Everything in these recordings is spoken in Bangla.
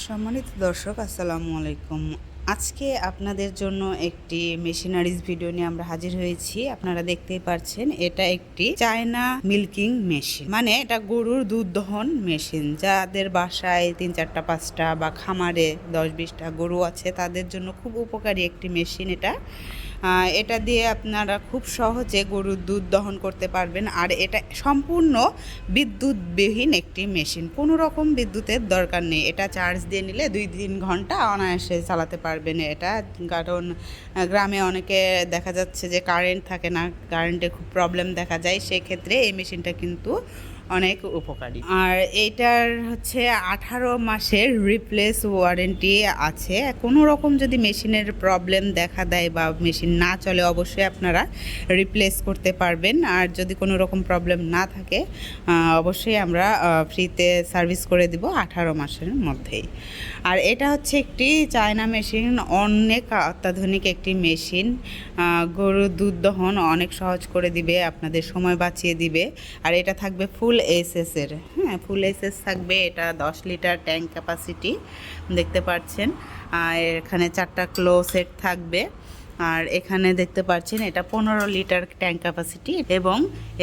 সম্মানিত দর্শক, আসসালামু আলাইকুম। আজকে আপনাদের জন্য একটি মেশিনারিজ ভিডিও নিয়ে আমরা হাজির হয়েছি। আপনারা দেখতেই পাচ্ছেন, এটা একটি চায়না মিল্কিং মেশিন, মানে এটা গরুর দুধ দহন মেশিন। যাদের বাসায় 3-4-5টা বা খামারে 10-20টা গরু আছে, তাদের জন্য খুব উপকারী একটি মেশিন এটা। এটা দিয়ে আপনারা খুব সহজে গরুর দুধ দহন করতে পারবেন। আর এটা সম্পূর্ণ বিদ্যুৎবিহীন একটি মেশিন, কোনো রকম বিদ্যুতের দরকার নেই। এটা চার্জ দিয়ে নিলে 2-3 ঘন্টা অনায়াসে চালাতে পারবেন এটা। কারণ গ্রামে অনেকে দেখা যাচ্ছে যে কারেন্ট থাকে না, কারেন্টে খুব প্রবলেম দেখা যায়, সেক্ষেত্রে এই মেশিনটা কিন্তু অনেক উপকারী। আর এইটার হচ্ছে 18 মাসের রিপ্লেস ওয়ারেন্টি আছে। কোনো রকম যদি মেশিনের প্রবলেম দেখা দেয় বা মেশিন না চলে, অবশ্যই আপনারা রিপ্লেস করতে পারবেন। আর যদি কোনো রকম প্রবলেম না থাকে, অবশ্যই আমরা ফ্রিতে সার্ভিস করে দিব 18 মাসের মধ্যেই। আর এটা হচ্ছে একটি চায়না মেশিন, অনেক অত্যাধুনিক একটি মেশিন। গরুর দুধ দহন অনেক সহজ করে দিবে, আপনাদের সময় বাঁচিয়ে দিবে। আর এটা থাকবে ফুল এসএসের, ফুল এসএস থাকবে। এটা 10 লিটার ট্যাঙ্ক ক্যাপাসিটি দেখতে পাচ্ছেন। আর এখানে 4টা ক্লো সেট থাকবে। আর এখানে দেখতে পাচ্ছেন এটা 15 লিটার ট্যাঙ্ক ক্যাপাসিটি, এবং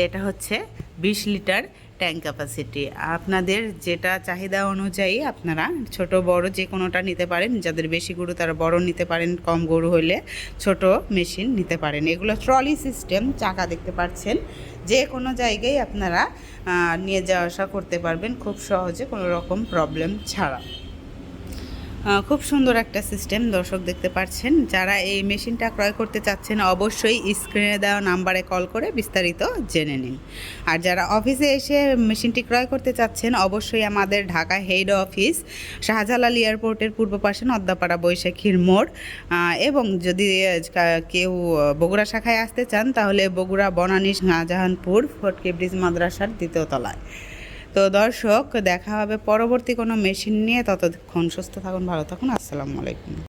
এটা হচ্ছে 20 লিটার ট্যাঙ্ক ক্যাপাসিটি। আপনাদের যেটা চাহিদা অনুযায়ী আপনারা ছোট বড় যে কোনোটা নিতে পারেন। যাদের বেশি গরু তারা বড় নিতে পারেন, কম গরু হলে ছোট মেশিন নিতে পারেন। এগুলো ট্রলি সিস্টেম, চাকা দেখতে পাচ্ছেন। যে কোনো জায়গায় আপনারা নিয়ে যাওয়া আসা করতে পারবেন খুব সহজে, কোনো রকম প্রবলেম ছাড়া। খুব সুন্দর একটা সিস্টেম দর্শক দেখতে পাচ্ছেন। যারা এই মেশিনটা ক্রয় করতে চাচ্ছেন, অবশ্যই স্ক্রিনে দেওয়া নাম্বারে কল করে বিস্তারিত জেনে নিন। আর যারা অফিসে এসে মেশিনটি ক্রয় করতে চাচ্ছেন, অবশ্যই আমাদের ঢাকা হেড অফিস শাহজালাল এয়ারপোর্টের পূর্ব পাশে নদ্দাপাড়া বৈশাখীর মোড়। এবং যদি কেউ বগুড়া শাখায় আসতে চান, তাহলে বগুড়া বনানী শাহজাহানপুর ফটকে ব্রিজ মাদ্রাসার 2য় তলায়। তো দর্শক, দেখা হবে পরবর্তী কোনো মেশিন নিয়ে। ততক্ষণ সুস্থ থাকুন, ভালো থাকুন। আসসালামু আলাইকুম।